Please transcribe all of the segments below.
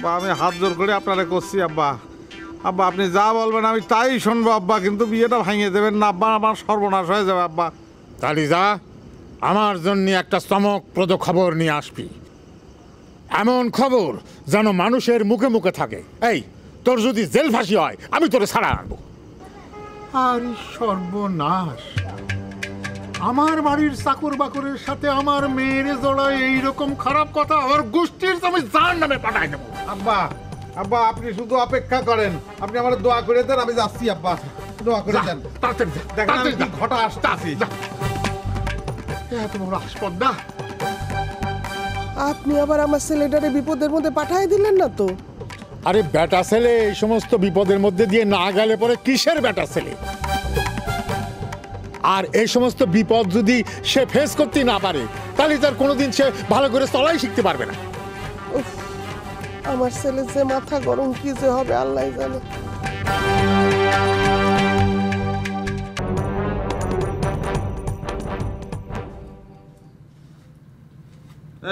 আব্বা আমি হাত জোর করে আপনারা করছি আব্বা। আব্বা আপনি যা বলবেন আমি তাই শুনবো আব্বা, কিন্তু বিয়েটা ভাঙিয়ে দেবেন না আব্বা, আমার সর্বনাশ হয়ে যাবে আব্বা। তাহলে যা, আমার জন্য একটা চমকপ্রদ খবর নিয়ে আসবি, এমন খবর যেন মানুষের মুখে মুখে থাকে। এই তোর যদি জেল ফাঁসি হয় আমি তোরে ছাড়া আনবো। আর সর্বনাশ, আমার বাড়ির চাকর বাকরের সাথে আমার মেয়ের জড়ায় এইরকম খারাপ কথা ওর গোষ্ঠীর আমি জান নামে পাঠাই দেবো। আব্বা আব্বা আপনি শুধু অপেক্ষা করেন, আপনি আমার দোয়া করে দেন, আমি যাচ্ছি আব্বা, দোয়া করে দেন। দেখেন আমি কি ঘটা আসতেছি। এত বড় আসপদ্দা, আপনি আবার আমার ছেলেটারে বিপদের মধ্যে পাঠিয়ে দিলেন না তো? আরে বেটা ছেলে এই সমস্ত বিপদের মধ্যে দিয়ে না গেলে পরে কিসের বেটা ছেলে? আর এই সমস্ত বিপদ যদি সে ফেস করতে না পারে তাহলে তার কোনোদিন সে ভালো করে চলাই শিখতে পারবে না। উফ, আমার ছেলে যে মাথা গরম, কি যে হবে আল্লাহ জানে।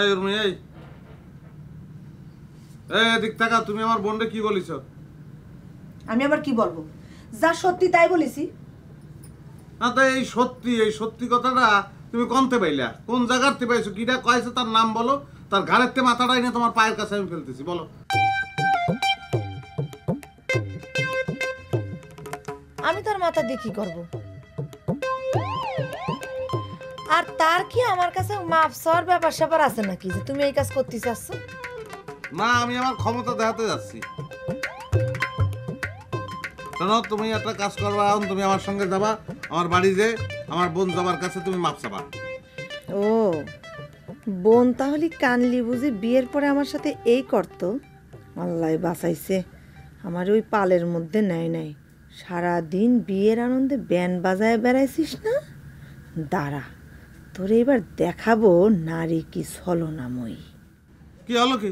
এই উর্মি, এই দিক থাকা, তুমি আমার বোনরে কি বলিস? আমি আবার কি বলবো? যা সত্যি তাই বলেছি। না তো এই সত্যি কথাটা তুমি কোনতে পাইলা? কোন জায়গাতে পাইছো? কিটা কয়েছে তার নাম বলো, তার ঘাড়েতে মাথাটাই না তোমার পায়ের কাছে আমি ফেলতেছি, বলো। আমি তার মাথা দিয়ে কি করবো? আর তার কি আমার কাছে মাপ চাওয়ার ব্যাপার স্যাপার আছে নাকি যে তুমি এই কাজ করতে চাচ্ছ? না, আমি আমার ক্ষমতা দেখাতে যাচ্ছি। শোনো, তুমি একটা কাজ করবা, এখন তুমি আমার সঙ্গে যাবা আমার বাড়ি, যে আমার বোন যাবার কাছে তুমি মাপ চাবা। ও বোন তাহলে কানলি বুঝি বিয়ের পরে আমার সাথে এই করতো? আল্লাহ বাঁচাইছে, আমার ওই পালের মধ্যে নেয় নাই। সারাদিন বিয়ের আনন্দে ব্যান্ড বাজায় বেড়াইছিস না? দাঁড়া, তোরে এবার দেখাবো নারী কি ছলনাময়ী। কি হলো? কি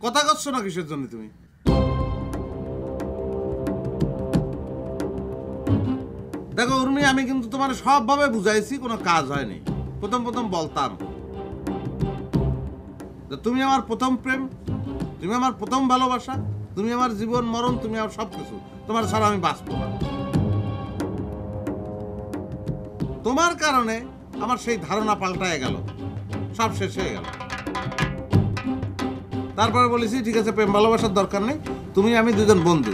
কথা করছো না কিসের জন্য তুমি? দেখো উর্মি, আমি কিন্তু তোমার সবভাবে বুঝাইছি, কোনো কাজ হয়নি। প্রথম বলতাম যে তুমি আমার প্রথম প্রেম, তুমি আমার প্রথম ভালোবাসা, তুমি আমার জীবন মরণ, তুমি আমার সবকিছু, তোমার ছাড়া আমি বাঁচবো না। তোমার কারণে আমার সেই ধারণা পাল্টায় গেল, সব শেষ হয়ে গেল। তারপরে বলেছি ঠিক আছে, প্রেম ভালোবাসার দরকার নেই, তুমি আমি দুজন বন্ধু,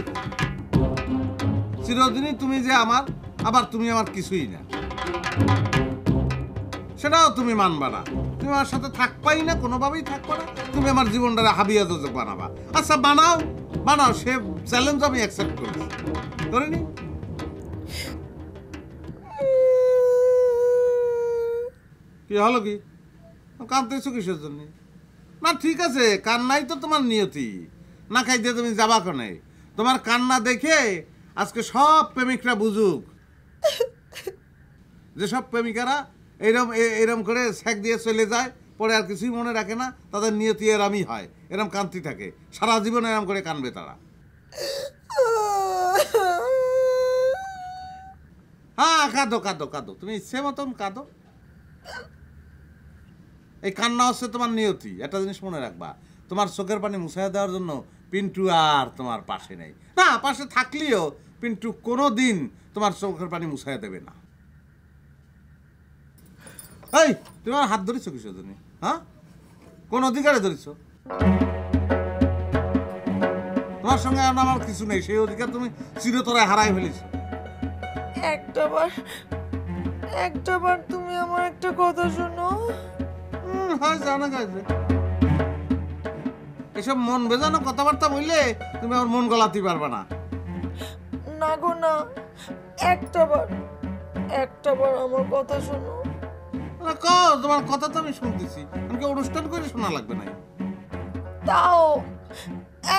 চিরদিনই তুমি যে আমার, আবার তুমি আমার কিছুই না, সেটাও তুমি মানবা না। তুমি আমার সাথে থাকবাই না, কোনোভাবেই থাকবা না, তুমি আমার জীবনটা হাবিয়া দোজক বানাবা। আচ্ছা বানাও, সে চ্যালেঞ্জ আমি অ্যাকসেপ্ট করিনি। কি হলো? কি কাঁদতেছো কিসের জন্য? না ঠিক আছে, কান্নাই তো তোমার নিয়তি, না খাইতে তুমি যাবা কোনে? তোমার কান্না দেখে আজকে সব প্রেমিকরা বুঝুক, যেসব প্রেমিকারা এরম করে ছ্যাক দিয়ে চলে যায়, পরে আর কিছুই মনে রাখে না, তাদের নিয়তি এরমই হয়, এরম কান্তি থাকে, সারা জীবন এরম করে কানবে তারা। হ্যাঁ, কাঁদো, তুমি ইচ্ছে মতন কাঁদো। এই কান্না হচ্ছে তোমার নিয়তি। একটা জিনিস মনে রাখবা, তোমার চোখের পানি মুছাইয়া দেওয়ার জন্য পিন্টু আর তোমার পাশে নেই। না, পাশে থাকলেও পিন্টু কোনো দিন তোমার চোখের পানি মুছাইয়া দেবে না। এই তুমি আমার হাত ধরেছো কিসের জন্য? হ্যাঁ, কোন অধিকারে ধরেছো? তোমার সঙ্গে আমার কিছু নেই, সেই অধিকার তুমি চিরতরায় হারাই ফেলেছো। একটাবার তুমি আমার একটা কথা শোনো। হয় জানা গেছে, এসব মন বেজানো কথাবার্তা বললে তুমি আমার মন গলাতে পারবে না। না গো না, একটাবার আমার কথা শোনো। তোমার কথা তো আমি শুনতেছি, আমাকে অনুষ্ঠান করে শোনা লাগবে না। তাও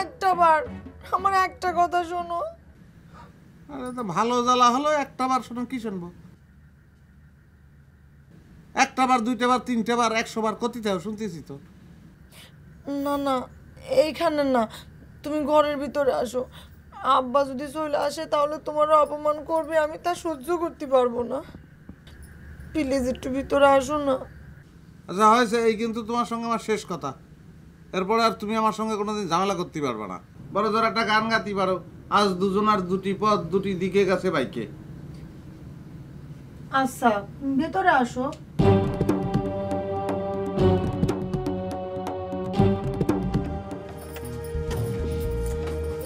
একটাবার আমার একটা কথা শোনো। আরে তো ভালো জ্বালা হলো, একটাবার শোনো। কি শুনবো? একটাবার, দুইটাবার, তিনটাবার, 100 বার কতিটাও শুনতেছি তো। না এইখানে না, তুমি ঘরের ভিতরে আসো। আব্বা যদি চলে আসে তাহলে তোমার অপমান করবে, আমি তা সহ্য করতে পারবো না। প্লিজ একটু ভিতরে আসো না। আচ্ছা হয়েছে, এই কিন্তু তোমার সঙ্গে আমার শেষ কথা। এরপরে আর তুমি আমার সঙ্গে কোনোদিন ঝামেলা করতে পারবে না। বড় জোর একটা গান গাতে পারো, আজ দুজনার দুটি পথ দুটি দিকে গেছে বাইকে। আচ্ছা, ভেতরে আসো।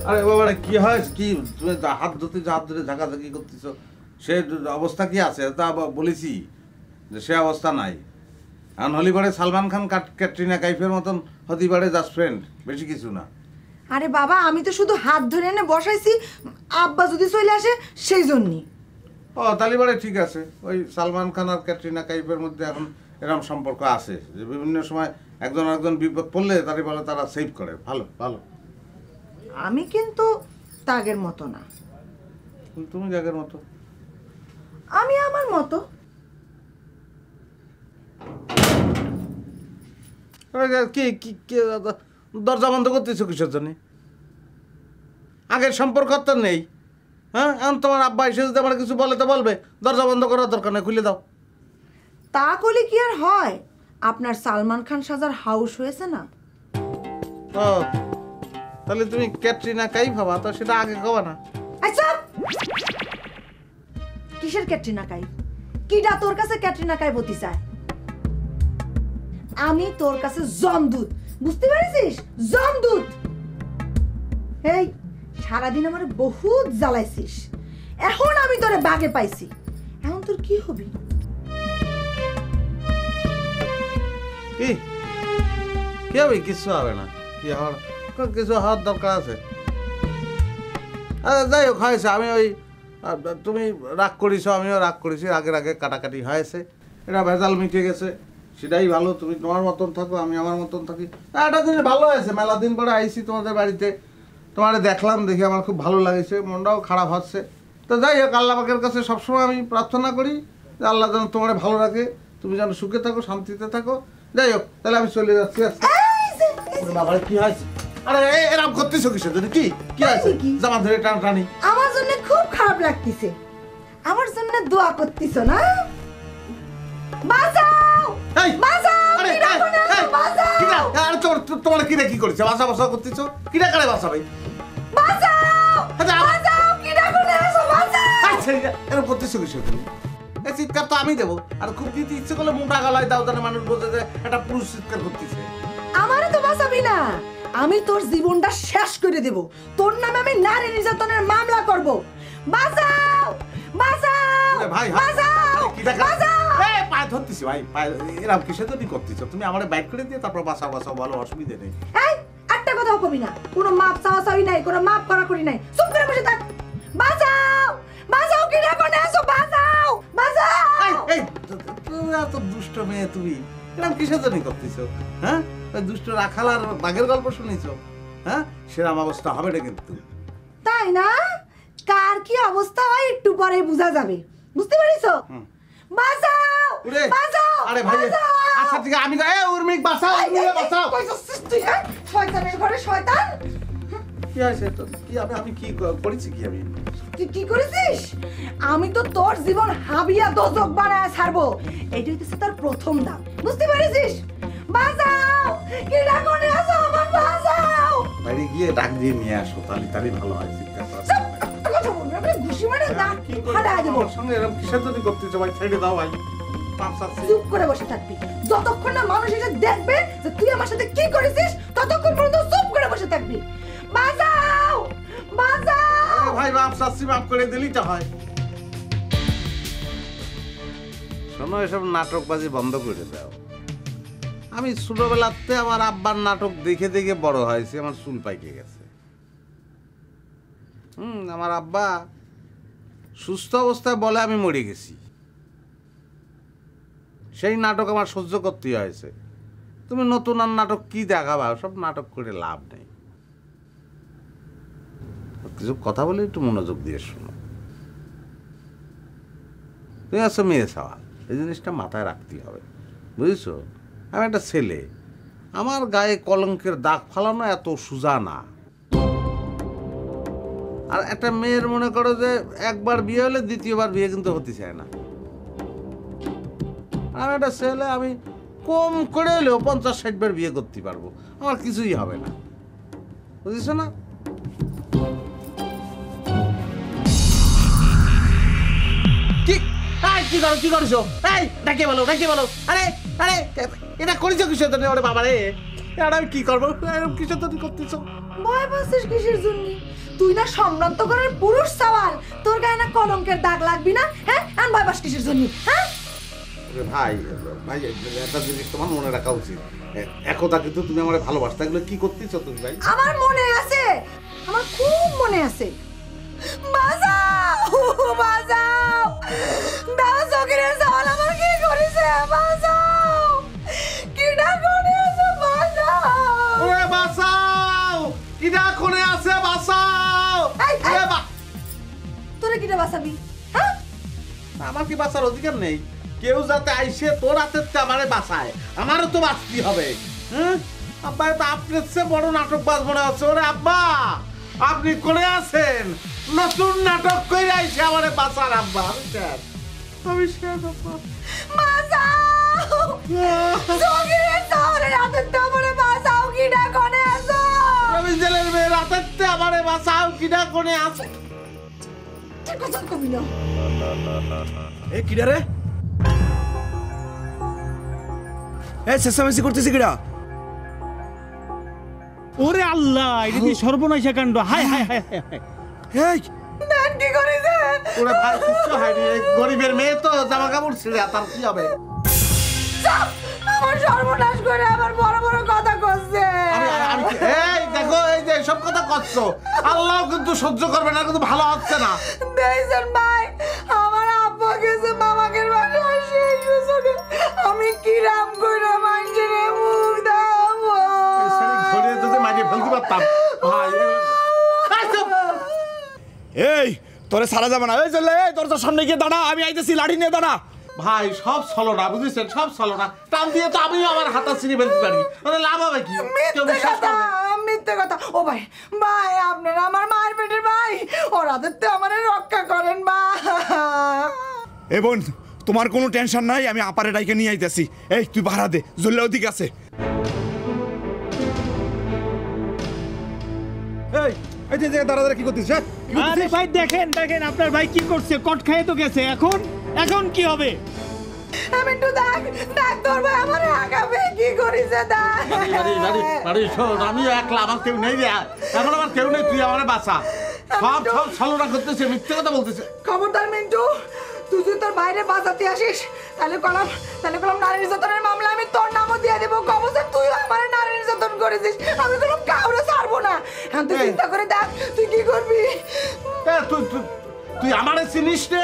আরে বাবা কি হয় কি, তুমি হাত ধরে ঝাঁকাঝাঁকি করতেছ, সে অবস্থা কি আছে তা বলেছি যে সে অবস্থা নাই। এখন হলি পারে সালমান খান ক্যাটরিনা কাইফের মতন হতে পারে জাস্ট ফ্রেন্ড, বেশি কিছু না। আরে বাবা, আমি তো শুধু হাত ধরে এনে বসাইছি, আব্বা যদি চলে আসে সেই জন্যই। ও তাহলে পারে ঠিক আছে, ওই সালমান খান আর ক্যাটরিনা কাইফের মধ্যে এখন এরকম সম্পর্ক আছে যে বিভিন্ন সময় একজন আরেকজন বিপদ পড়লে তারই বলে তারা সেভ করে। ভালো ভালো। আমি কিন্তু তাগের মতো না। তুমি জায়গার মতো। আমি আমার মতো। কি কি কি দরজা বন্ধ করতেছো কিসের জন্য? আগের সম্পর্ক তো নেই। হ্যাঁ, এখন তোমার আব্বা এসে যদি আমার কিছু বলে তো বলবে, দরজা বন্ধ করার দরকার নেই, খুলে দাও। তা করলে কি আর হয়? আপনার সালমান খান সাজার হাউস হয়েছে না? ও তাহলে তুমি ক্যাটরিনা কাইফ ভাবা, তো সেটা আগে কবা না। আচ্ছা, কিসের ক্যাটরিনা কাইফ? কিডা তোর কাছে ক্যাটরিনা কাইফ হতে চায়? আমি তোর কাছে জমদূত, বুঝতে পারিস? জমদূত। এই সারাদিন আমার বহুত জ্বালাইছিস, এখন আমি তোরে বাগে পাইছি, এখন তোর কি হবি? কি কি হবে? কিছু হবে না। কি হওয়ার, কিছু হওয়ার দরকার আছে? আরে যাই হোক, হয়েছে। আমি ওই তুমি রাগ করেছো, আমিও রাগ করেছি, রাগের আগে কাটাকাটি হয়েছে, এটা ভেজাল মিটে গেছে, সেটাই ভালো। তুমি তোমার মতন থাকো, আমি আমার মতন থাকি। একটা জিনিস ভালো হয়েছে, মেলা দিন পরে আইসি তোমাদের বাড়িতে, তোমার দেখলাম, দেখে আমার খুব ভালো লাগছে, মনটাও খারাপ হচ্ছে। তো যাই হোক, আল্লাহ পাকের কাছে সবসময় আমি প্রার্থনা করি যে আল্লাহ যেন তোমার ভালো রাখে, তুমি যেন সুখে থাকো, শান্তিতে থাকো। যাই হোক, তাহলে আমি চলে যাচ্ছি। বাবা কি হয়েছে? আরে এরকম করতেছো কিসের জন্য? কি কি আছে? জামা ধরে টানি। আমার জন্য খুব খারাপ লাগতেছে, আমার জন্য দোয়া করতেছো না? বাঁচাও, বাঁচাও, বাঁচাও। আরে তোমার কিরা কি করেছে? বাসা বাসা করতেছো, কিরা কারে বাঁচাবে? বাঁচাও, বাঁচাও, কিডা করে আসো, বাঁচাও। আচ্ছা, এরকম করতেছো কিসের জন্য? এই চিৎকার তো আমি দেবো, আর খুব দিতে ইচ্ছে করলে মোটা গলায় দাও, যেন মানুষ বোঝে যে একটা পুরুষ চিৎকার করতেছে। আমারে তো বাঁচাবি না, আমি তোর জীবনটা শেষ করে দেব, তোর নামে আমি নারী নির্যাতনের মামলা করব। বাঁচাও, বাঁচাও, ভাই বাঁচাও, বাঁচাও। এই পায়ে ধরতেছি ভাই, পায়ে এরকম কিসের জন্য করতেছো? তুমি আমারে বাইক করে দিয়ে তারপর বাঁচাও বাঁচাও বলো, অসুবিধা নেই। এই একটা কথাও কবি না, কোনো মাপ চাওয়া চাওয়ি নাই, কোনো মাপ করা করি নাই, চুপ করে বসে থাক। বাঁচাও, বাঁচাও, কি রে কোনে আসো, বাঁচাও, বাঁচাও। এই তুমি এত দুষ্ট মেয়ে, তুমি এরকম কিসের জন্য করতেছো? হ্যাঁ, ওই দুষ্ট রাখাল আর বাঘের গল্প শুনেছো? হ্যাঁ, সেরকম অবস্থা হবে না কিন্তু। তাই না? কার কি অবস্থা হয় একটু পরে বোঝা যাবে, বুঝতে পারিছো? বাঁচাও, বাঁচাও। আরে ভাই, আচ্ছা ঠিক আছে, আমি উর্মিক বাঁচাও, উর্মিকে বাঁচাও। শয়তানের ঘরে শয়তান। কি আছে তো? কি আমি কি করেছি? কি আমি তুই কি করেছিস? আমি তো তোর জীবন হাবিয়া দোজক বানায় ছাড়বো, এইটা হইতেছে তোর প্রথম দাম, বুঝতে পারিস? বাঁচাও, কিডা কোনে আসো, আমার বাঁচাও। বাইরে গিয়ে ডাক দিয়ে নিয়ে আসো, তাহলে ভালো হয়। চিৎকার করা কথা বলবি, আমি ঘুষি মারে দাঁত ফাটায় দেবো। আমার সঙ্গে এরকম কিসের জন্য করতেছো ভাই? ছেড়ে দাও ভাই, পাপ চাচ্ছি। চুপ করে বসে থাকবি, যতক্ষণ না মানুষ এসে দেখবে যে তুই আমার সাথে কি করেছিস, ততক্ষণ পর্যন্ত চুপ করে বসে থাকবি। বাঁচাও, বাঁচাও। ভাই বাপ চাচ্ছি, মাফ করে দিলেই তো হয়। শোনো, এসব নাটকবাজি বন্ধ করে দাও। আমি ছোটবেলাতে আমার আব্বার নাটক দেখে দেখে বড় হয়েছি, আমার চুল পাইকে গেছে। আমার আব্বা সুস্থ অবস্থায় বলে আমি মরে গেছি, সেই নাটক আমার সহ্য করতে হয়েছে। তুমি নতুন আর নাটক কি দেখাবা? সব নাটক করে লাভ নেই। কিছু কথা বলে একটু মনোযোগ দিয়ে শোনো। তুমি আছো মেয়ে সওয়াল, এই জিনিসটা মাথায় রাখতে হবে, বুঝেছো? আমি একটা ছেলে, আমার গায়ে কলঙ্কের দাগ ফালানো এত সোজা না। আর একটা মেয়ের মনে করো যে একবার বিয়ে হলে দ্বিতীয়বার বিয়ে কিন্তু হতে চায় না। আমি একটা ছেলে, আমি কম করে হলেও 50-60 বার বিয়ে করতে পারবো, আমার কিছুই হবে না, বুঝেছো না? কি করছো? এই ডাকে বলো, ডাকে বলো। আরে আরে এটা করেছো কিসের জন্য? ওরে বাবা রে, এটা আমি কি করবো? কিসের জন্য করতেছো? ভয় পাচ্ছিস কিসের জন্য? তুই না সম্ভ্রান্ত করার পুরুষ সওয়াল, তোর গায়ে না কলঙ্কের দাগ লাগবি না? হ্যাঁ, আর ভয় পাস কিসের জন্য? হ্যাঁ ভাই ভাই, একটা জিনিস তোমার মনে রাখা উচিত, একদা কিন্তু তুমি আমার ভালোবাসতে, এগুলো কি করতেছো তুমি ভাই? আমার মনে আছে, আমার খুব মনে আছে। বাঁচাও, বাঁচাও, দাও সকিরের সওয়াল আমার কি করেছে? বাঁচাও, কিডা কোনে আছে? বাঁচাও, ওরে বাঁচাও, কিডা কোনে আছে? বাঁচাও। তোরে কিডা বাঁচাবি? হ্যাঁ, আমার কি বাঁচার অধিকার নেই? কেউ যাতে আইসে তোর হাতের আমারে বাঁচায়, আমারও তো বাঁচতে হবে। হ্যাঁ আব্বা, তো আপনার চেয়ে বড় নাটকবাজ মনে হচ্ছে। ওরে আব্বা, আপনি করে আছেন, নতুন নাটক করে আইসে আমারে বাঁচার। আব্বা আমি শেষ, আমি শেষ আব্বা। বাঁচাও, সকিরের সওয়ালের হাতের আমারে বাঁচাও, কিডা কোনে আছে? আমি জেলের মেয়ের হাতের আমারে বাঁচাও, কিডা কোনে আছে? ঠিক কথা কবি না। এ কিডা রে? এ চেঁচামেচি করতেছি কিডা? ওরে আল্লাহ, এটা কি সর্বনাশা কাণ্ড! হায় হায় হায় হায় হায়। এই নান কি করেছে? ওরে ভাই, কিচ্ছু হয়নি, এই গরিবের মেয়ে তো জামা কাপড় ছিঁড়ে, তার কি হবে? আমার সর্বনাশ করে আমার বড় বড় কথা করছে। এই দেখো, এই যে সব কথা করছো, আল্লাহ কিন্তু সহ্য করবে না, কিন্তু ভালো হচ্ছে না। দেখছেন ভাই, আমার আব্বা গেছে মামাকে বাসায়, সেই সুযোগে আমি কিরাম করে মানুষের মুখ দেবো। ধরে যদি মারিয়ে ফেলতে পারতাম ভাই। এই তোরে সারা যাবে না। এই চলে, এই তোর সামনে গিয়ে দাঁড়া, আমি আইতেছি, লাঠি নিয়ে দাঁড়া। ভাই সব ছলনা, বুঝেছেন, সব ছলনা। টান দিয়ে তো আমিও আমার হাতা ছিঁড়ে ফেলতে পারি, মানে লাভ হবে কি? কেউ মিথ্যে বিশ্বাস কথা, করবে? মিথ্যে কথা। ও ভাই, ভাই আপনারা আমার মায়ের পেটের ভাই, ওরাদের তো আমার রক্ষা করেন ভাই। এ বোন, তোমার কোনো টেনশন নাই, আমি আপারে ডাইকে নিয়ে আইতেছি। এই তুই ভাড়া দে, জল্লে ওদিকে আছে। এই এই যে দাঁড়া দাঁড়া কি করছিস? হ্যাঁ কি আরে করছিস? ভাই দেখেন দেখেন, আপনার ভাই কি করছে? কট খেয়ে তো গেছে, এখন এখন কি হবে? আমি একটু দেখ তোর ভাই আমার আগাবে কি করেছে? আমি একলা, আমার কেউ নেই রে, এখন আমার কেউ নেই, তুই আমার বাঁচা। সব সব ছলনা করতেছে, মিথ্যে কথা বলতেছে। খবরদার মিন্টু, তুই যদি তোর বাইরে বাঁচাতে আসিস, তাহলে কলাম নারী নির্যাতনের মামলা আমি তোর নামও দিয়ে দেবো। খবরদার তুই আমার নারী নির্যাতন করেছিস, আমি কোনো কাউরে ছাড়বো না। এখন তুই চিন্তা করে দেখ তুই কি করবি। তুই আমারে চিনিস রে?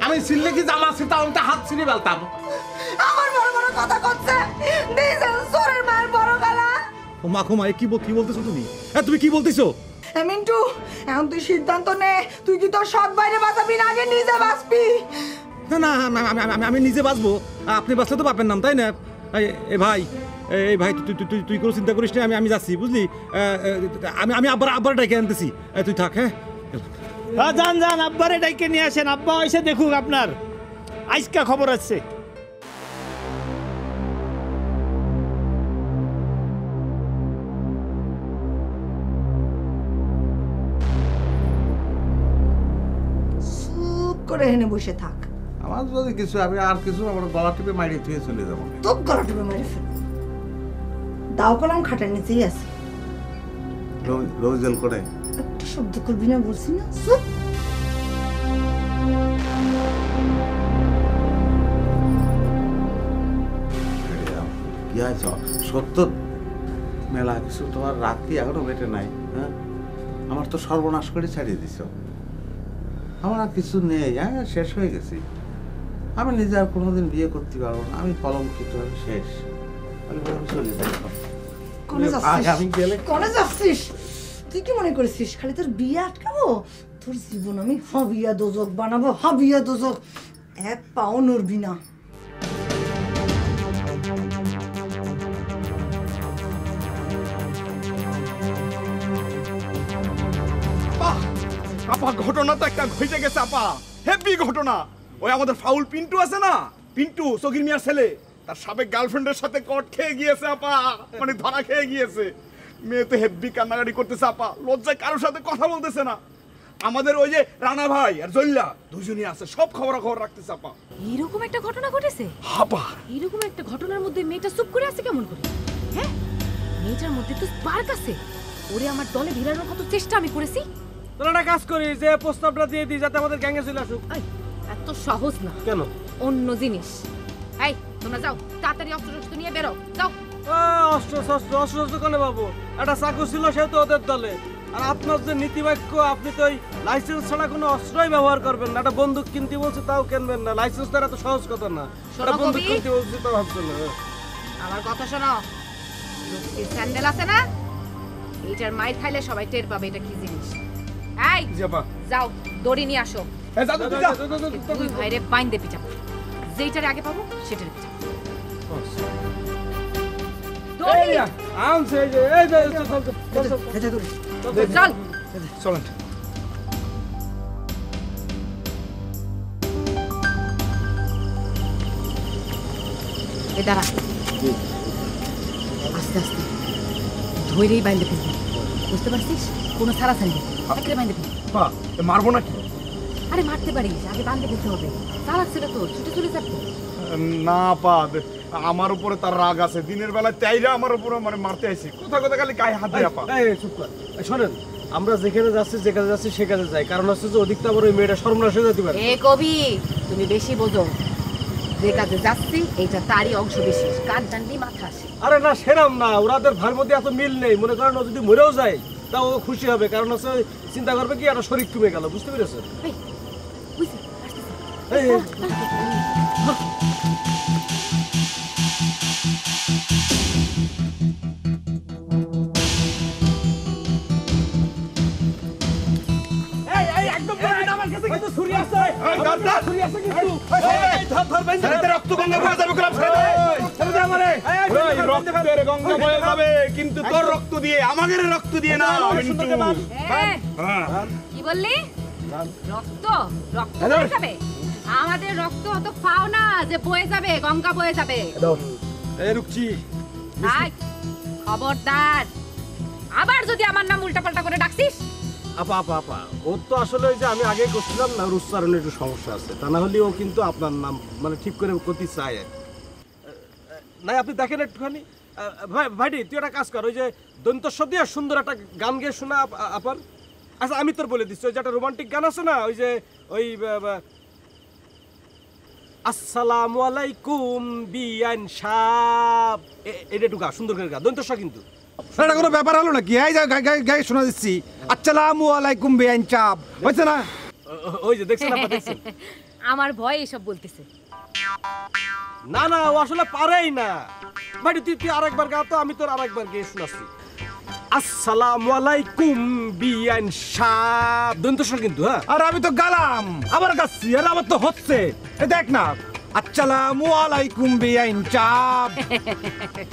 আমি চিনলে কি জামা ছিতাম, আমি তো হাত ছিঁড়ে ফেলতাম। আমার বড় বড় কথা করছে, দেখছেন সোরের মায়ের বড় গালা। ও মা খো মা, কি বলতেছো তুমি? হ্যাঁ তুমি কি বলতেছো? মিন্টু, এখন তুই সিদ্ধান্ত নে, তুই কি তোর সৎ বাইরে বাঁচাবি না আগে নিজে বাঁচবি? না না, আমি নিজে বাঁচবো, আপনি বাঁচলে তো বাপের নাম, তাই না? এ ভাই, এই ভাই তুই কোনো চিন্তা করিস না, আমি যাচ্ছি, বুঝলি? আমি আব্বার ডাইকে আনতেছি, তুই থাক। হ্যাঁ যান যান, আব্বারে ডাইকে নিয়ে আসেন, আব্বা এসে দেখুক আপনার আজকা খবর আছে। চুপ করে এখানে বসে থাক। আমার যদি কিছু, আমি আর কিছু আমার গলা টিপে মারিয়ে ধুয়ে চলে যাবো। তোর গলা টিপে মেরে ফেল। দাও কলম খাটের নিচেই আছে। রোজেল করে একটা শব্দ করবি না বলছি না? চুপ। কি হয়েছ? সত্য মেলা কিছু তোমার রাত্রি এখনো বেটে নাই। হ্যাঁ, আমার তো সর্বনাশ করে ছাড়িয়ে দিছ। আমার আর কিছু নেই, হ্যাঁ শেষ হয়ে গেছি। আমি নিজে আর কোনোদিন বিয়ে করতে পারবো না, আমি কলঙ্কিত, আমি শেষ। আমি চলে যাই। কোনে যাচ্ছিস? আমি গেলে কোনে যাচ্ছিস? তুই কি মনে করেছিস খালি তোর বিয়ে আটকাবো? তোর জীবন আমি হাবিয়া দোজক বানাবো, হাবিয়া দোজক। এক পাও নড়বি না। আপা ঘটনা তো একটা ঘটে গেছে আপা, হেভি ঘটনা। ওই আমাদের ফাউল পিন্টু আছে না, পিন্টু সগির মিয়ার ছেলে, তার সাবেক গার্লফ্রেন্ডের সাথে কট খেয়ে গিয়েছে আপা, মানে ধরা খেয়ে গিয়েছে। মেয়ে তো হেব্বি কান্নাকাটি করতেছে আপা, লজ্জায় কারোর সাথে কথা বলতেছে না। আমাদের ওই যে রানা ভাই আর জল্লা দুজনই আছে, সব খবরাখবর রাখতেছে আপা। এরকম একটা ঘটনা ঘটেছে? আপা এরকম একটা ঘটনার মধ্যে মেয়েটা চুপ করে আছে কেমন করে? হ্যাঁ, মেয়েটার মধ্যে তো স্পার্ক আছে। ওরে আমার দলে ভিড়ানোর কত চেষ্টা আমি করেছি। তোরা একটা কাজ করি, যে প্রস্তাবটা দিয়ে দিই যাতে আমাদের গ্যাংয়ে চলে আসুক। এই, এত সহজ না। কেন? অন্য জিনিস। এই, তোমরা যাও, তাড়াতাড়ি অস্ত্র নিয়ে বেরো, যাও। অস্ত্র শস্ত্র অস্ত্র শস্ত্র কেন বাবু? একটা চাকু ছিল, সে তো ওদের দলে। আর আপনার যে নীতিবাক্য, আপনি তো ওই লাইসেন্স ছাড়া কোনো অস্ত্রই ব্যবহার করবেন না। একটা বন্দুক কিনতে বলছে তাও কিনবেন না, লাইসেন্স তার এত সহজ কথা না। একটা বন্দুক কিনতে বলছে তাও ভাবছেন না। আমার কথা শোনো, এই স্যান্ডেল আছে না, এইটার মাইর খাইলে সবাই টের পাবে এটা কি জিনিস। এই, যাও দড়ি নিয়ে আসো। দুই ভাইরে বাইন্দে পিটাবো, যেইটারে আগে পাবো সেটারে পিটাবো। চল চলেন। এ দাঁড়া, আস্তে আস্তে ধৈরেই বাইন্দে ফেলবি, বুঝতে পারছিস? কোনো ছাড়া ছাড়বি, একেবারে বাইন্দে ফেলবি। মারবো নাকি? আরে মারতে পারিস, আগে বান্ধে ফেলতে হবে। চালাক ছিল তো, ছুটে চলে যাবো না পা, আমার উপরে তার রাগ আছে। দিনের বেলায় তাইরা আমার উপরে মানে মারতে আইছি, কোথাও কোথাও খালি গায়ে হাত দেয় আপা। চুপ কর। শোনেন, আমরা যেখানে যাচ্ছি, যে কাজে যাচ্ছি সে কাজে যাই। কারণ হচ্ছে যে অধিকটা আবার ওই মেয়েটা সর্বনাশ হয়ে যেতে পারে। এ কবি, তুমি বেশি বোঝো। যে কাজে যাচ্ছি এইটা তারই অংশ বিশেষ, কাজ জানবি মাথা আসে। আরে না, সেরাম না, ওরাদের ভাইয়ের মধ্যে এত মিল নেই। মনে করেন ও যদি মরেও যায় তাও ও খুশি হবে, কারণ হচ্ছে চিন্তা করবে কি একটা শরীর কমে গেল, বুঝতে পেরেছেন? এই, বুঝলি, আসতেছে। কিন্তু তোর রক্ত দিয়ে, আমাদের রক্ত দিয়ে না। কি বললি? রক্ত? রক্ত বয়ে যাবে? আমাদের রক্ত অত পাও না যে বয়ে যাবে, গঙ্গা বয়ে যাবে। খবরদার, আবার যদি আমার নাম উল্টাপাল্টা করে ডাকছিস। আপা আপা আপা, ওর তো আসলে ওই যে আমি আগে করছিলাম না, ওর উচ্চারণে একটু সমস্যা আছে। তা না হলে ও কিন্তু আপনার নাম মানে ঠিক করে করতে চায়। নাই আপনি দেখেন একটুখানি। ভাইটি তুই একটা কাজ কর, ওই যে দন্তস্ব দিয়ে সুন্দর একটা গান গেয়ে শোনা আপার। আচ্ছা আমি তোর বলে দিচ্ছি, ওই যে একটা রোমান্টিক গান আছে না, ওই যে ওই আসসালামু আলাইকুম বিয়ান সাহ, এটা একটু গা, সুন্দর করে গা, দন্তস্ব কিন্তু। এটা কোনো ব্যাপার হলো নাকি? এই যে গায়ে শোনা দিচ্ছি আসসালামু আলাইকুম বেআইন চাপ, হয়েছে না? ওই যে দেখছেন আপা, দেখছেন? আমার ভয় এসব বলতেছে। না না, ও আসলে পারেই না। ভাইটি তুই আরেকবার গা তো, আমি তোর আরেকবার গিয়ে শোনাচ্ছি। আসসালামু আলাইকুম বিয়ান সাহ, দন্তস্বর কিন্তু। হ্যাঁ, আর আমি তো গালাম, আবার গাচ্ছি, আর আবার তো হচ্ছে। দেখ না, আসসালামু আলাইকুম বেআইন চাপ।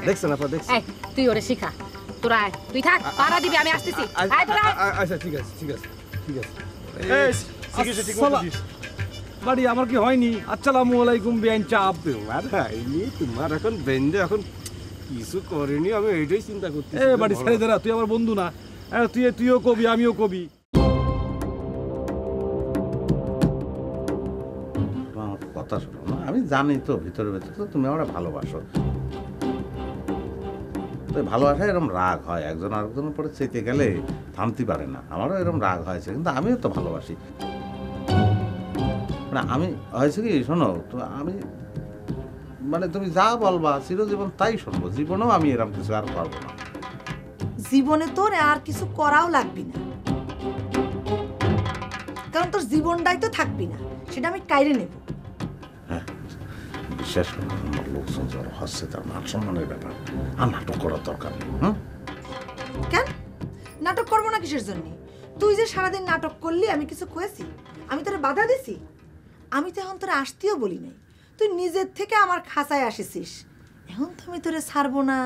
দেখছেন আপা, দেখছেন? এই, তুই ওরে শিখা। তোরা আয়, তুই থাক, পাড়া দিবি, আমি আসতেছি। আয় তোরা। আচ্ছা ঠিক আছে, ঠিক আছে, ঠিক আছে। বাড়ি আমার কি হয়নি? আসসালামু আলাইকুম বেআইন চাপ। তোমার এখন বেন্দে এখন কিছু করেনি, আমি এইটাই চিন্তা করতেছি। এ বাড়ি ছেড়ে দে না, তুই আমার বন্ধু না? তুইও কবি, আমিও কবি। কথা শোনো না, আমি জানি তো ভিতরে ভিতরে তো তুমি আমার ভালোবাসো। তো ভালোবাসায় এরকম রাগ হয়, একজন আরেকজনের পরে চেতে গেলে থামতে পারে না। আমারও এরকম রাগ হয়েছে, কিন্তু আমিও তো ভালোবাসি। মানে আমি হয়েছে কি, শোনো তো, আমি মানে তুমি যা বলবা চিরজীবন তাই শুনবো। জীবনেও আমি এরকম কিছু আর করবো না। জীবনে তোর আর কিছু করাও লাগবি না, কারণ তোর জীবনটাই তো থাকবি না, সেটা আমি কাইরে নেব। হ্যাঁ, বিশ্বাস করো, আমার লোকজন যারা হচ্ছে তার মান সম্মানের ব্যাপার, আর নাটক করার দরকার নেই। কেন নাটক করবো না কিসের জন্য? তুই যে সারাদিন নাটক করলি, আমি কিছু কয়েছি? আমি তোরে বাধা দিছি? আমি তো এখন তোরে আসতেও বলি নাই, তুই নিজের থেকে আমার খাঁচায় আসিছিস। এখন তো আমি তোরে ছাড়বো না।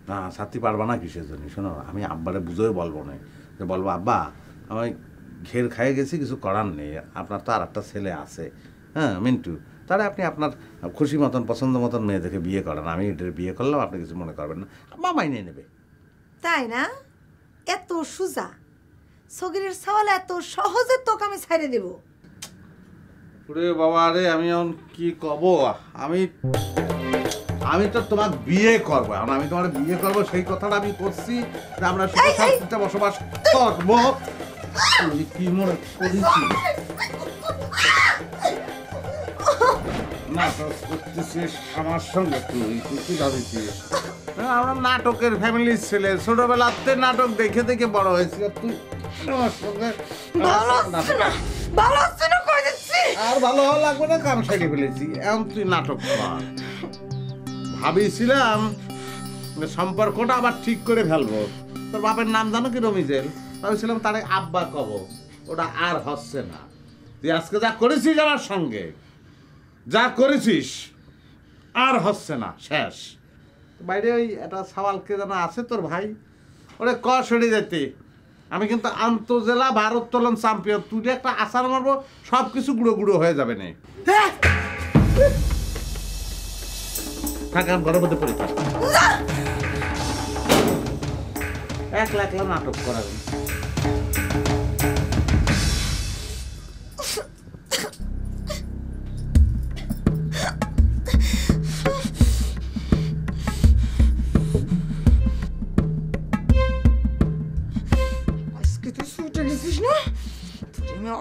না, ছাড়তে পারবা না কিসের জন্য? শোনো, আমি আব্বারে বুঝেও বলবো না, যে বলবো আব্বা আমি ঘের খাইয়ে গেছি, কিছু করার নেই, আপনার তো আর একটা ছেলে আছে, হ্যাঁ মিন্টু, তাহলে আপনি আপনার খুশি মতন পছন্দ মতন মেয়ে দেখে বিয়ে করেন। আমি এটার বিয়ে করলাম, আপনি কিছু মনে করবেন না, মা মাইনে নেবে। তাই না? এত সুজা সগিরের সওয়াল এত সহজে তোকে আমি ছাইড়ে দেব? রে বাবা রে, আমি এখন কি কব? আমি তো তোমার বিয়ে করবো, আমি তোমার বিয়ে করবো সেই কথাটা আমি করছি যে আমরা সুখে শান্তিতে বসবাস করবো। তুমি কি মনে করেছি নাটক করতেছিস আমার সঙ্গে? তুই কি ভাবিছিস আমরা নাটকের ফ্যামিলির ছেলে, ছোটবেলাতে নাটক দেখে দেখে বড় হয়েছি, তুই আমার সঙ্গে আর ভালো হওয়া লাগবে না, কাম সারিয়ে ফেলেছি, এখন তুই নাটক কর। ভাবিছিলাম সম্পর্কটা আবার ঠিক করে ফেলবো। তোর বাপের নাম জানো কি? রমিজেল। ভাবিছিলাম তারে আব্বা কব, ওটা আর হচ্ছে না। তুই আজকে যা করেছিস আমার সঙ্গে, যা করেছিস আর হচ্ছে না, শেষ। বাইরে ওই একটা সওয়ালকে যেন আছে তোর ভাই, ওরে ক সরে যেতে। আমি কিন্তু আন্তজেলা ভারোত্তোলন চ্যাম্পিয়ন, তুই একটা আচার মারবো, সব কিছু গুঁড়ো গুঁড়ো হয়ে যাবে না। ঘরের মধ্যে পড়ে থাক, একলা একলা নাটক করাবেন।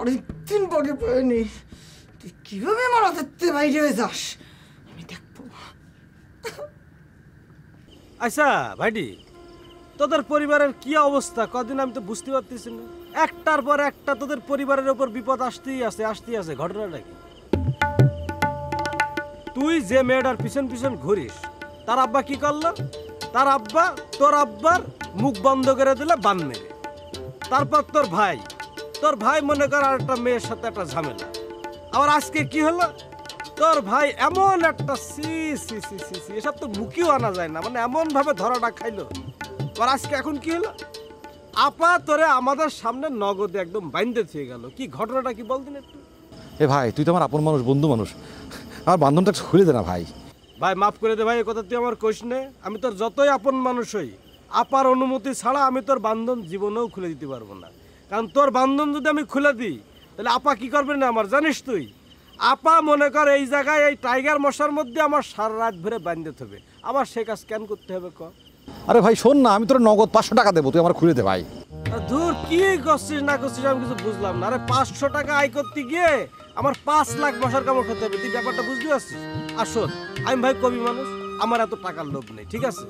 অনেকদিন পরে পাইনি, তুই কিভাবে আমার হাতে বাইরে হয়ে যাস আমি দেখবো। আচ্ছা ভাইটি, তোদের পরিবারের কি অবস্থা কদিন আমি তো বুঝতে পারতেছি না। একটার পর একটা তোদের পরিবারের উপর বিপদ আসতেই আছে। ঘটনাটা কি? তুই যে মেয়েটার পিছন পিছন ঘুরিস, তার আব্বা কি করলো? তার আব্বা তোর আব্বার মুখ বন্ধ করে দিলে বান মেরে। তারপর তোর ভাই মনে কর আর একটা মেয়ের সাথে একটা ঝামেলা। আবার আজকে কি হলো? তোর ভাই এমন একটা এসব তো মুখেও আনা যায় না, মানে এমন ভাবে ধরাটা খাইলো। আর আজকে এখন কি হলো? আপা তোরে আমাদের সামনে নগদে একদম বাইন্দে থেকে গেল। কি ঘটনাটা কি বলদিন একটু? এ ভাই, তুই তো আমার আপন মানুষ, বন্ধু মানুষ, আমার বান্ধবটা খুলে দে না ভাই। ভাই মাফ করে দে ভাই, এ কথা তুই আমার কইস নে। আমি তোর যতই আপন মানুষ হই, আপার অনুমতি ছাড়া আমি তোর বান্ধন জীবনেও খুলে দিতে পারবো না। কারণ তোর বান্ধন যদি আমি খুলে দিই, তাহলে আপা কি করবে না আমার জানিস তুই? আপা মনে কর এই জায়গায় এই টাইগার মশার মধ্যে আমার সারা রাত ধরে বাঁধতে হবে। আবার সে কাজ কেন করতে হবে ক? আরে ভাই শোন না, আমি তোর নগদ 500 টাকা দেবো, তুই আমার খুলে দে ভাই। ধুর, কি করছিস না করছিস আমি কিছু বুঝলাম না। আরে 500 টাকা আয় করতে গিয়ে আমার 5 লাখ মশার কামড় খেতে হবে, তুই ব্যাপারটা বুঝতে পারছিস? আসল আমি ভাই কবি মানুষ, আমার এত টাকার লোভ নেই, ঠিক আছে?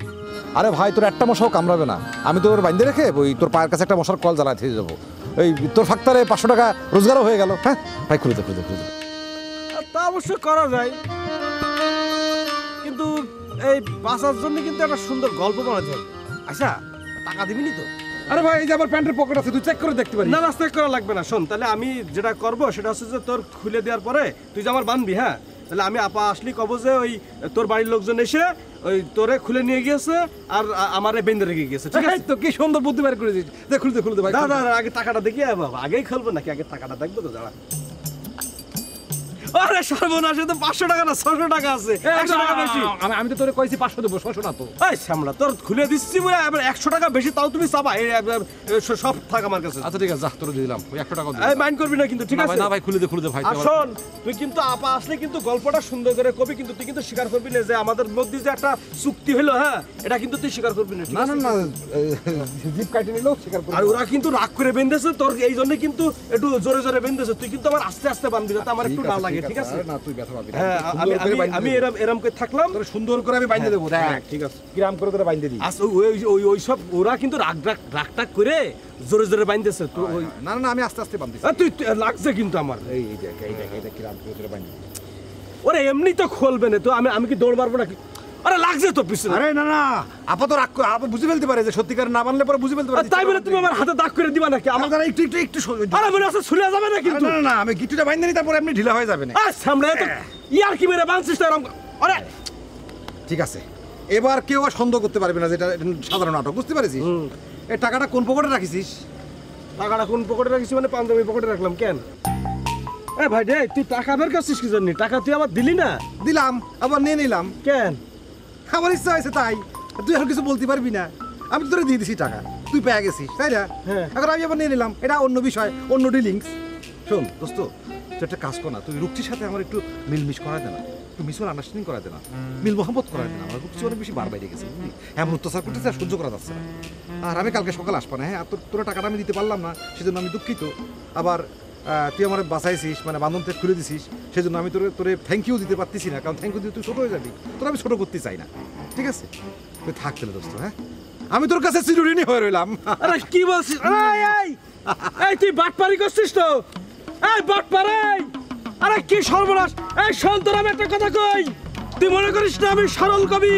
আরে ভাই, তোর একটা মশাও কামড়াবে না, আমি তোর বাইন্দে রেখে ওই তোর পায়ের কাছে একটা মশার কল জ্বালায় থেকে যাবো। এই তোর ফাঁকতারে 500 টাকা রোজগারও হয়ে গেল। হ্যাঁ ভাই, খুলে দে। তা অবশ্য করা যায়, কিন্তু এই বাঁচার জন্য কিন্তু একটা সুন্দর গল্প বানাতে হবে। আচ্ছা, টাকা দিবি নি তো? আরে ভাই, এই যে আমার প্যান্টের পকেট আছে, তুই চেক করে দেখতে পারিস। না, চেক করা লাগবে না। শোন, তাহলে আমি যেটা করব সেটা হচ্ছে যে তোর খুলে দেওয়ার পরে তুই যে আমার বানবি, হ্যাঁ, তাহলে আমি আপা আসলি কব যে ওই তোর বাড়ির লোকজন এসে ওই তোরে খুলে নিয়ে গিয়েছে আর আমারে বেঁধে রেখে গিয়েছে, ঠিক আছে? তো কি সুন্দর বুদ্ধি বের করেছিস। খুলতে ভাই। দাদা আগে টাকাটা দেখি বাবা, আগেই খুলবো নাকি আগে টাকাটা দেখবো তো? দাঁড়া। আরে সর্বনাশ, তো 500 টাকা না 600 টাকা আছে, 100 টাকা বেশি। আমি তো তোরে কইছি 500 দেবো, 600 না তো। এই শ্যামলা, তোর খুলে দিচ্ছি বলে আবার 100 টাকা বেশি, তাও তুমি চাবা? সব থাক আমার কাছে। আচ্ছা ঠিক আছে, যা তোরে দিলাম ওই 100 টাকা। এই মাইন্ড করবি না কিন্তু, ঠিক আছে? না ভাই, খুলে দে ভাই। আর শোন, তুই কিন্তু আপা আসলে কিন্তু গল্পটা সুন্দর করে কবি, কিন্তু তুই কিন্তু স্বীকার করবি না যে আমাদের মধ্যে যে একটা চুক্তি হলো, হ্যাঁ, এটা কিন্তু তুই স্বীকার করবি না। না, জিপ কাটে নিলো স্বীকার করবি। আর ওরা কিন্তু রাগ করে বেঁধেছে তোর, এই জন্য কিন্তু একটু জোরে জোরে বেঁধেছে। তুই কিন্তু আমার আস্তে আস্তে বাঁধবি যাতে আমার একটু না লাগে, ঠিক আছে? না, তুই ব্যথা পাবি না। হ্যাঁ, আমি এরম করে থাকলাম, তোরে সুন্দর করে আমি বাইন্ধে দেবো। দেখ, ঠিক আছে? কিরাম করে তোরে বাইন্ধে দিই। আচ্ছা, ওই সব ওরা কিন্তু রাগ করে জোরে জোরে বাঁধতেছে। তো না, আমি আস্তে আস্তে বাঁধতেছি। তুই লাগছে কিন্তু আমার। এই দেখ কিরাম করে তোরে বাইন্ধে। ওরে এমনি তো খুলবে না তো, আমি কি দৌড় মারবো নাকি? আরে লাগছে তো পিছনে। আরে না, আপা তো রাগ করে, আপা বুঝে ফেলতে পারে যে সত্যিকার না বানলে পরে বুঝে ফেলতে পারে। তাই বলে তুমি আমার হাতে দাগ করে দিবা নাকি? আমার দ্বারা একটু আরে মনে আছে ছুলে যাবে না কিন্তু। না, আমি গিট্টুটা বাইন্ধে নিই, তারপরে এমনি ঢিলা হয়ে যাবে না। সামনে তো ইয়ার কি মেরে বাঁধছিস তো এরকম। আরে ঠিক আছে, এবার কেউ আর সন্দেহ করতে পারবে না যেটা সাধারণ নাটক, বুঝতে পারিস? এই টাকাটা কোন পকেটে রাখিস? টাকাটা কোন পকেটে রাখিস মানে? পাঞ্জাবি পকেটে রাখলাম। কেন? এ ভাই রে তুই টাকা বের করছিস কি জন্য? টাকা তুই আমার দিলি না? দিলাম আবার নিয়ে নিলাম। কেন? আমার ইচ্ছা হয়েছে তাই। তুই আর কিছু বলতে পারবি না। আমি তোরে দিয়ে দিছি টাকা, তুই পেয়ে গেছিস তাই না? হ্যাঁ। এখন আমি আবার নিয়ে নিলাম, এটা অন্য বিষয়, অন্য ডিলিংস। শোন দোস্ত, তুই একটা কাজ কর না, তুই রুক্তির সাথে আমার একটু মিলমিশ করা দে না, একটু মিউচুয়াল আন্ডারস্ট্যান্ডিং করা দে না, মিল মোহাম্মত করা দে না। আমার রুক্তি অনেক বেশি বার বাইরে গেছে বুঝলি, এমন অত্যাচার করতেছে আর সহ্য করা যাচ্ছে না। আর আমি কালকে সকাল আসবো না, হ্যাঁ? আর তোরা টাকাটা আমি দিতে পারলাম না, সেজন্য আমি দুঃখিত। আবার তুই আমার বাঁচাইছিস, মানে বান্ধন থেকে খুলে দিছিস, সেজন্য আমি তোরে থ্যাংক ইউ দিতে পারতেছি না, কারণ থ্যাংক ইউ দিয়ে তুই ছোটো হয়ে যাবি, তোর আমি ছোটো করতে চাই না, ঠিক আছে? তুই থাক তাহলে দোস্ত, হ্যাঁ? আমি তোর কাছে চিরঋণী হয়ে রইলাম। আরে কি বলছিস? এই তুই বাটপারি করছিস তো? এই বাটপারে! আরে কি সর্বনাশ! এই সন্তর, আমি একটা কথা কই, তুই মনে করিস না আমি সরল কবি?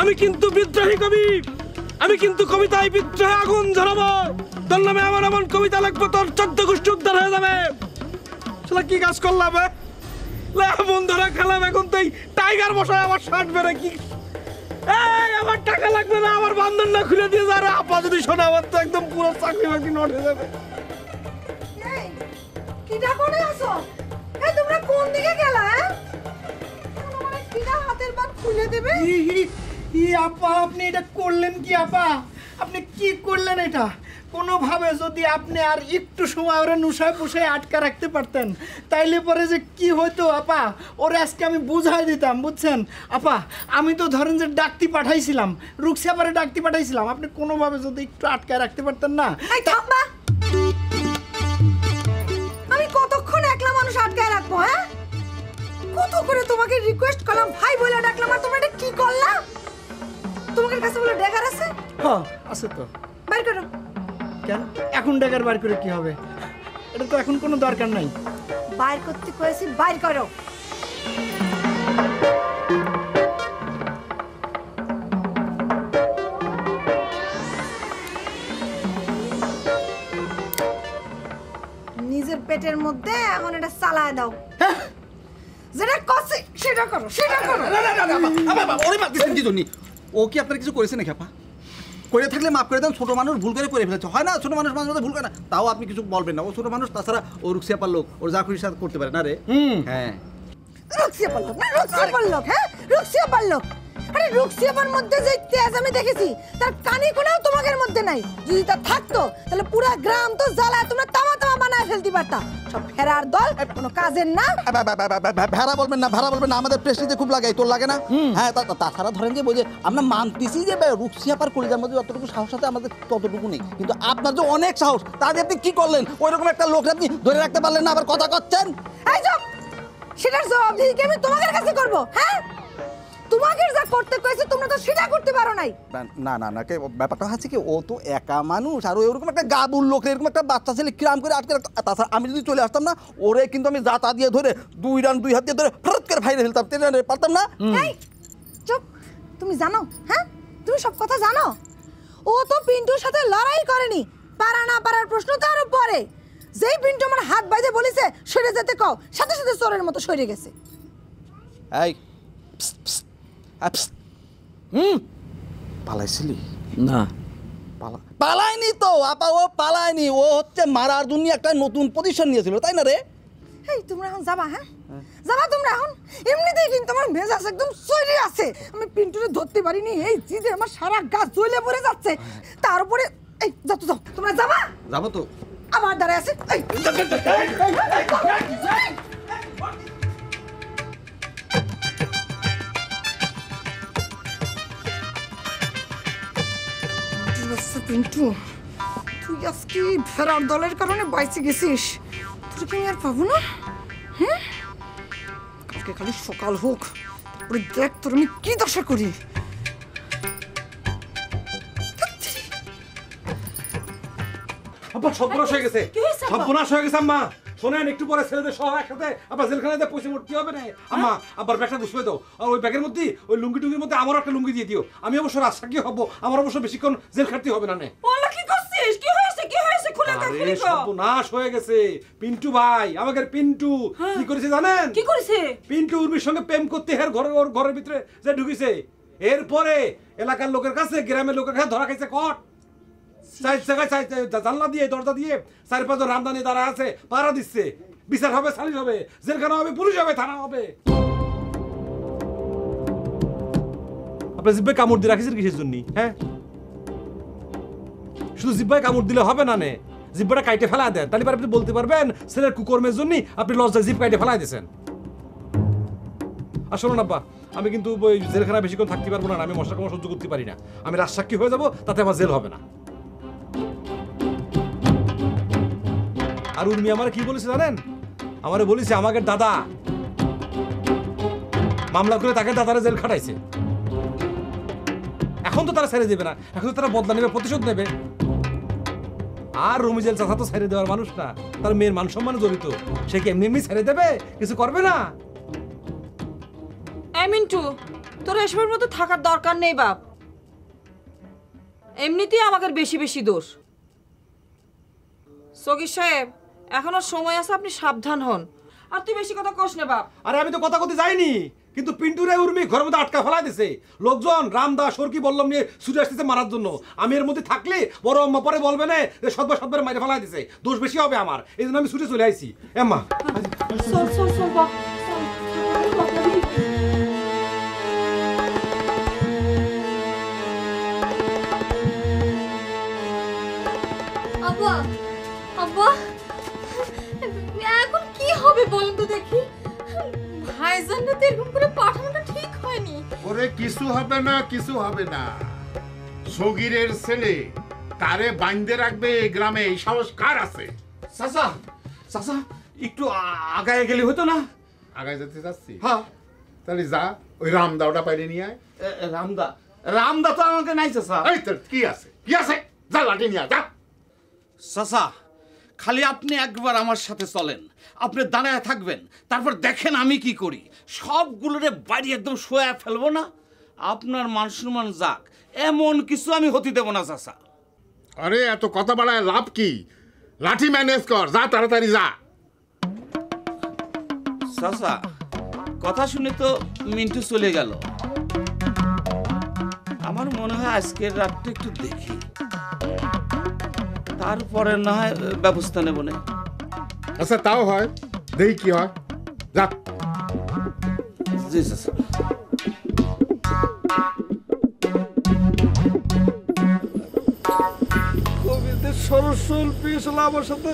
আমি কিন্তু বিদ্রোহী কবি। আমি কিন্তু কবিতায় বিদ্রোহে আগুন ঝরাবো। তোর নামে আমার এমন কবিতা লিখবো তোর 14 গোষ্ঠী উদ্ধার হয়ে যাবে। শালা কি কাজ করলাম? মন ধরা খেলাম, এখন তুই টাইগার বসায় আমার শার্ট বেড়ে কি? এই আমার টাকা লাগবে না, আমার বান্ধন না খুলে দিয়ে যা রে। আপা যদি শোনা, আমার তো একদম পুরো চাকরি বাকরি নট হয়ে যাবে। কিটা করে আসো? এই তোমরা কোন দিকে গেলা? আমার কিটা হাতের বাট খুলে দেবে? আপা আপনি এটা করলেন কি? আপা আপনি কি করলেন এটা? কোনোভাবে যদি আপনি আর একটু সময় ওরা নুসায় পুষায় আটকা রাখতে পারতেন, তাইলে পরে যে কি হইতো আপা, ওরে আজকে আমি বুঝাই দিতাম, বুঝছেন আপা? আমি তো ধরেন যে ডাকতি পাঠাইছিলাম, রুকসাপারে ডাকতি পাঠাইছিলাম, আপনি কোনোভাবে যদি একটু আটকায় রাখতে পারতেন না। এই থাম্বা, আমি কতক্ষণ একলা মানুষ আটকায় রাখবো? হ্যাঁ, কত করে তোমাকে রিকোয়েস্ট করলাম, ভাই বলে ডাকলাম, আর তোমরা এটা কি করলা? তোমাদের কাছে বলে ড্যাগার আছে? হ্যাঁ আছে তো। বাইর করো। কেন এখন ড্যাগার বার করে কি হবে? এটা তো এখন কোনো দরকার নাই। বাইর করতে কইছি, বাইর করো। নিজের পেটের মধ্যে এখন এটা চালায় দাও। যেটা কষে সেটা করো, সেটা করো। ওরে বাদ দিচ্ছেন কি জন্য? ও কি আপনার কিছু করেছে নাকি আপা? করে থাকলে মাফ করে দেন, ছোট মানুষ ভুল করে ফেলেছে, হয় না? ছোট মানুষ মাঝে মাঝে ভুল করে না, তাও আপনি কিছু বলবেন না। ও ছোট মানুষ, তাছাড়া ও রুকসিয়াপার লোক, ওর যা খুশি সাথে করতে পারে না রে। হ্যাঁ, রুকসিয়াপার লোক না, রুকসিয়াপার লোক। হ্যাঁ, রুকসিয়াপার লোক। আরে রুকসিয়াপার মধ্যে যে তেজ আমি দেখেছি, তার কানি কোনাও তোমাদের মধ্যে নাই। যদি তা থাকতো তাহলে পুরো গ্রাম তো জ্বালায় তোমরা তামা তামা বানায় ফেলতে পারতা। সব ফেরার দল, কোনো কাজের না। ভেড়া বলবেন না, ভেড়া বলবেন না, আমাদের প্রেস্টিজে খুব লাগাই, তোর লাগে না? হ্যাঁ, তাছাড়া ধরেন যে বলছে আমরা মানতেছি যে রুকসিয়াপার কলিজার মধ্যে যতটুকু সাহস আছে আমাদের ততটুকু নেই, কিন্তু আপনার যে অনেক সাহস, তা দিয়ে আপনি কি করলেন? ওই রকম একটা লোক আপনি ধরে রাখতে পারলেন না, আবার কথা করছেন। এই চুপ! সেটার জবাব দিই কি আমি তোমাদের কাছে করব? হ্যাঁ, তোমাকে যা করতে কইছে তোমরা তো সেটা করতে পারো নাই। না না না, ব্যাপারটা হচ্ছে কি, ও তো একা মানুষ, আর ওরকম একটা গাবুর লোক, এরকম একটা বাচ্চা ছেলে কিরাম করে আটকে রাখতো। তাছাড়া আমি যদি চলে আসতাম না, ওরে কিন্তু আমি জাতা দিয়ে ধরে 2 রান 2 হাত দিয়ে ধরে ফরত করে ফাইরে ফেলতাম, পারতাম না? এই চুপ! তুমি জানো? হ্যাঁ, তুমি সব কথা জানো? ও তো পিন্টুর সাথে লড়াই করেনি, পারা না পারার প্রশ্ন তো আরো পরে। যেই পিন্টু আমার হাত বাইধে বলিছে সরে যেতে কও, সাথে সাথে চোরের মতো সরে গেছে। এই পালাইছিলি? না, পালাইনি তো আপা, ও পালাইনি, ও হচ্ছে মারার জন্য একটা নতুন পজিশন নিয়েছিল, তাই না রে? এই তোমরা এখন যাবা? হ্যাঁ যাবা তোমরা এখন? এমনিতেই কিন্তু আমার মেজাজ একদম চড়ে আছে, আমি পিন্টুরে ধরতে পারিনি, এই জিদে আমার সারা গা জ্বলে পড়ে যাচ্ছে। তার উপরে এই যাও তো, যাও তোমরা যাবা? যাবো তো। আমার দ্বারা আছে। এই পিন্টু, তুই আজকে ফেরার দলের কারণে বাইচে গেছিস, তোর কি আর পাবো না? হ্যাঁ, কালকে খালি সকাল হোক, তারপরে দেখ তোর আমি কি দশা করি। আব্বা সর্বনাশ হয়ে গেছে, সর্বনাশ হয়ে গেছে। আম্মা শোনেন, একটু পরে ছেলেদের সহ একসাথে আবার জেলখানাতে পয়সা ভর্তি হবে না। আম্মা আবার ব্যাগটা গুছিয়ে দাও, আর ওই ব্যাগের মধ্যে ওই লুঙ্গি টুঙ্গির মধ্যে আমারও একটা লুঙ্গি দিয়ে দিও। আমি অবশ্য রাজসাক্ষী হবো, আমার অবশ্য বেশিক্ষণ জেল খাটতে হবে না। ওলা কি করছিস? কি হয়েছে? কি হয়েছে? খুলে দাও, খুলে দাও। সর্বনাশ হয়ে গেছে। পিন্টু ভাই, আমাদের পিন্টু কি করেছে জানেন? কি করেছে? পিন্টু উর্মির সঙ্গে প্রেম করতে ওর ঘরের ভিতরে যে ঢুকেছে, এরপরে এলাকার লোকের কাছে, গ্রামের লোকের কাছে ধরা খাইছে কট। জানলা দিয়ে, দরজা দিয়ে 4-5 জন রামদানি দ্বারা আছে, পাড়া দিচ্ছে। বিচার হবে, সালিশ হবে, জেলখানা হবে, পুলিশ হবে, থানা হবে। আপনি জিব্বায় কামড় দিয়ে রাখিছেন কিসের জন্য? হ্যাঁ, শুধু জিব্বায় কামড় দিলে হবে না, নে জিব্বাটা কাইটে ফেলা দেন, তাহলে আপনি বলতে পারবেন ছেলের কুকর্মের জন্য আপনি লজ্জায় জিভ কাইটে ফেলাই দিয়েছেন। আর শোনো আব্বা, আমি কিন্তু ওই জেলখানা বেশিক্ষণ থাকতে পারবো না, আমি মশা কামড় সহ্য করতে পারি না। আমি রাজসাক্ষী হয়ে যাব, তাতে আমার জেল হবে না। আর উর্মি আমার কি বলেছে জানেন? আমারে বলেছে আমাকে দাদা মামলা করে তাকে দাদারে জেল খাটাইছে। এখন তো তারা ছেড়ে দেবে না, এখন তো তারা বদলা নেবে, প্রতিশোধ নেবে। আর রমিজেল চাচা তো ছেড়ে দেওয়ার মানুষ না, তার মেয়ের মান সম্মানে জড়িত, সে কি এমনি এমনি ছেড়ে দেবে? কিছু করবে না। মিন্টু, তোর এসবের মতো থাকার দরকার নেই বাপ। এমনিতেই আমাকে বেশি বেশি দোষ। সগীর সাহেব, এখনো সময় আছে, আপনি সাবধান হন। আর তুই বেশি কথা কস না বাপ। আরে আমি তো কথা কতে যাইনি, কিন্তু পিন্টুরে উর্মি ঘরের মধ্যে আটকা ফেলা দিছে। লোকজন রামদাস সরকি বল্লম নিয়ে ছুটে আসতেছে মারার জন্য। আমি এর মধ্যে থাকলে বড় আম্মা পরে বলবে না যে সদবার মাইরে ফেলা দিছে, দোষ বেশি হবে আমার। এই জন্য আমি ছুটে চলে আইছি। এম্মা চল চল চল বাপ। আব্বা, আব্বা, এখন কি হবে বলেন তো দেখি? ভাইজানরা তো এরকম করে পাঠানোটা ঠিক হয়নি। ওরে কিছু হবে না, কিছু হবে না। সগীরের ছেলে তারে বাইন্ধে রাখবে এই গ্রামে, এই সাহস কার আছে? চাচা, চাচা একটু আগায় গেলে হতো না? আগায় যেতে চাচ্ছি? হ্যাঁ। তাহলে যা, ওই রামদাওটা পাইলে নিয়ে আয়। রামদা, রামদা তো আমাকে নাই চাচা। এই তোর কি আছে, কি আছে? যা লাঠি নিয়ে যা। চাচা, খালি আপনি একবার আমার সাথে চলেন, আপনি দাঁড়ায় থাকবেন, তারপর দেখেন আমি কি করি। সবগুলোরে বাড়ি একদম শোয়া ফেলবো না, আপনার মান সম্মান যাক, এমন কিছু আমি হতে দেবো না চাচা। আরে এত কথা বাড়ায় লাভ কি? লাঠি ম্যানেজ কর, যা তাড়াতাড়ি যা। চাচা, কথা শুনে তো মিন্টু চলে গেল। আমার মনে হয় আজকের রাতটা একটু দেখি, তারপরে না হয় ব্যবস্থা নেব না। আচ্ছা তাও হয়, দেখি কি হয়, যা। জি চাচা। কবিদের সরসল পেশ হলো আমার সাথে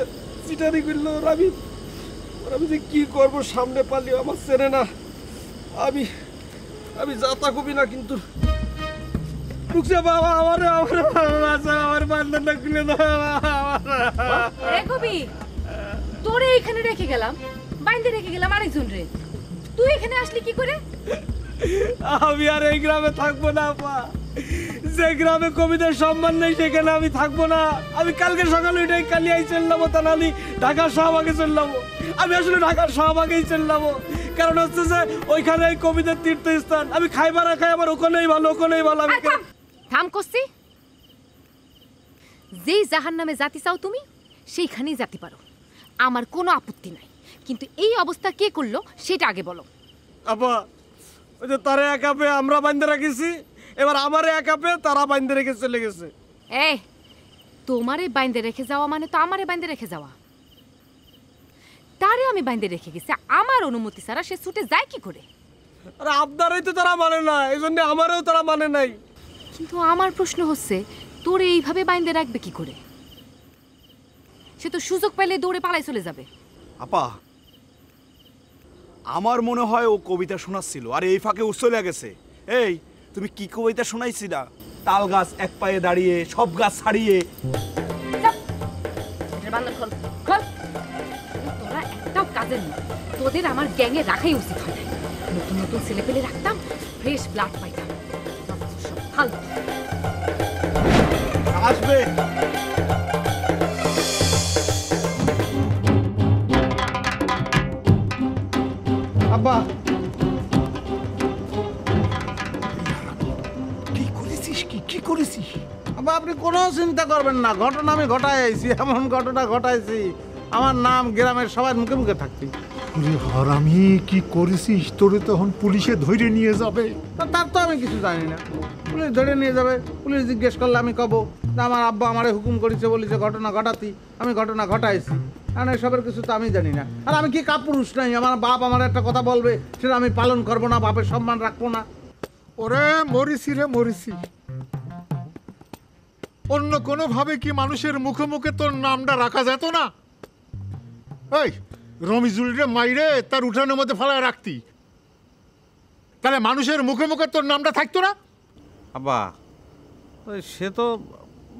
চিটারি করলো। আমি যে কি করবো, সামনে পালিয়ে আমার চেনে না। আমি যাতা কবি না, কিন্তু বাবা আমার বান্ধাটা খুলে কবি তোরে এখানে রেখে গেলাম, বাইন্দে রেখে গেলাম আরেকজন রে, তুই এখানে আসলি কি করে? আমি আর এই গ্রামে থাকবো না আপা। যে গ্রামে কবিদের সম্মান নেই সেখানে আমি থাকবো না। আমি কালকে সকালে উঠে কালিয়াই চললাম, তা নালি ঢাকার শাহবাগে চললাম। আমি আসলে ঢাকার শাহবাগেই চললাম, কারণ হচ্ছে যে ওইখানে কবিদের তীর্থস্থান। আমি খাইবার না খাই আমার ওখানেই ভালো, ওখানেই ভালো। আমি থাম করছি, যেই জাহান নামে জাতি চাও তুমি সেইখানেই জাতি পারো, আমার কোনো আপত্তি নাই, কিন্তু এই অবস্থা কে করলো সেটা আগে বলো। আপা, ওই যে তারা একা পেয়ে আমরা বান্ধে রাখিছি, এবার আমারে একা পেয়ে তারা বান্ধে রেখে চলে গেছে। তোমারে বাইন্দে রেখে যাওয়া মানে তো আমারে বাইন্দে রেখে যাওয়া। তারে আমি বাইন্দে রেখে গেছি, আমার অনুমতি ছাড়া সে ছুটে যায় কি করে? আরে আপনারই তো তারা মানে না, এই জন্য আমারও তারা মানে নাই। কিন্তু আমার প্রশ্ন হচ্ছে, তোরে এইভাবে বাইন্দে রাখবে কি করে? সে তো সুযোগ পেলে দৌড়ে পালাই চলে যাবে। আপা, আমার মনে হয় ও কবিতা শোনাচ্ছিল, আর এই ফাঁকে ও চলে গেছে। এই তুমি কি কবিতা শোনাইছিলা? তাল গাছ এক পায়ে দাঁড়িয়ে, সব গাছ ছাড়িয়ে। তোরা একটাও কাজের না, তোদের আমার গ্যাংয়ে রাখাই উচিত হয় না। নতুন নতুন ছেলে পেলে রাখতাম, ফ্রেশ ব্লাড পাইতাম। আসবে আব্বা, কি করেছিস? আব্বা আপনি কোনো চিন্তা করবেন না, ঘটনা আমি ঘটাই আইছি, এমন ঘটনা ঘটাইছি আমার নাম গ্রামের সবাই মুখে মুখে থাকবি। হারামি কি করেছিস? তোরে তখন পুলিশে ধরে নিয়ে যাবে। তার তো আমি কিছু জানি না, পুলিশ ধরে নিয়ে যাবে। পুলিশ জিজ্ঞেস করলে আমি কব যে আমার আব্বা আমারে হুকুম করেছে, বলেছে ঘটনা ঘটাতি, আমি ঘটনা ঘটাইছি। আর এসবের কিছু তো আমি জানি না। আর আমি কি কাপুরুষ নাই? আমার বাপ আমার একটা কথা বলবে, সেটা আমি পালন করবো না, বাপের সম্মান রাখবো না? ওরে মরিসি রে মরিসি, অন্য কোনো ভাবে কি মানুষের মুখে মুখে তোর নামটা রাখা যেত না? এই রমিজুল রে মাইরে তার উঠানের মধ্যে ফেলায় রাখতি, তাহলে মানুষের মুখে মুখে তোর নামটা থাকতো না? আব্বা ওই সে তো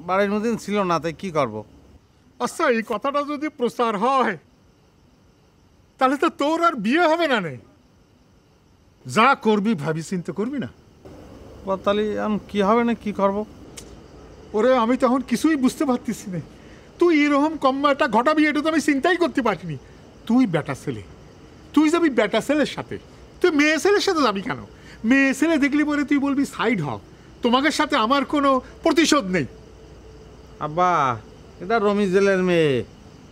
বাড়ির মধ্যে ছিল না, তাই কি করব? আচ্ছা এই কথাটা যদি প্রচার হয় তাহলে তো তোর আর বিয়ে হবে না। নে যা করবি ভাবি চিন্তা করবি না? তাহলে আমি কি হবে না কি করব? ওরে আমি তখন কিছুই বুঝতে পারতেছি না। তুই এরকম কম্মাটা ঘটাবি এটা তো আমি চিন্তাই করতে পারিনি। তুই বেটা ছেলে, তুই যাবি বেটা ছেলের সাথে, তুই মেয়ে ছেলের সাথে যাবি কেন? মেয়ে ছেলে দেখলি পরে তুই বলবি সাইড হ, তোমাদের সাথে আমার কোনো প্রতিশোধ নেই। আব্বা এটা রমিজেলের মেয়ে,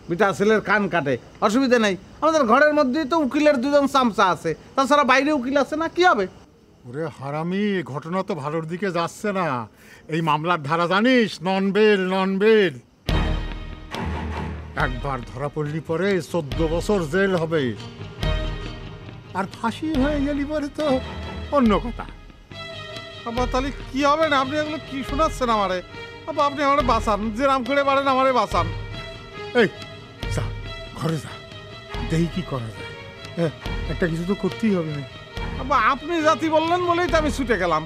বিটা ছেলের কান কাটে, অসুবিধা নেই। আমাদের ঘরের মধ্যেই তো উকিলের দুজন চামচা আছে, তাছাড়া বাইরে উকিল আছে না, কি হবে? ওরে হারামি, ঘটনা তো ভালোর দিকে যাচ্ছে না। এই মামলার ধারা জানিস? নন বেল, নন বেল। একবার ধরা পড়লি পরে 14 বছর জেল হবে, আর ফাঁসি হয়ে গেলি পরে তো অন্য কথা। আব্বা তাহলে কি হবে না? আপনি এগুলো কি শোনাচ্ছেন আমারে? আব্বা আপনি আমারে বাঁচান, যে রাম করে পারেন আমারে বাঁচান। এই যা ঘরে যা, দেখি কি করা যায়। হ্যাঁ একটা কিছু তো করতেই হবে না। আব্বা আপনি জাতি বললেন বলেই তো আমি ছুটে গেলাম,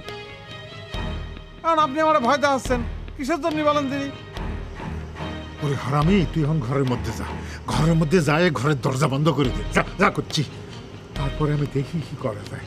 কারণ আপনি আমারে ভয় দেখাচ্ছেন। কিসের জন্য বলেন তিনি? ওরে হারামি, তুই এখন ঘরের মধ্যে যা, ঘরের মধ্যে যায় ঘরের দরজা বন্ধ করে দে, যা যা করছি, তারপরে আমি দেখি কি করা যায়।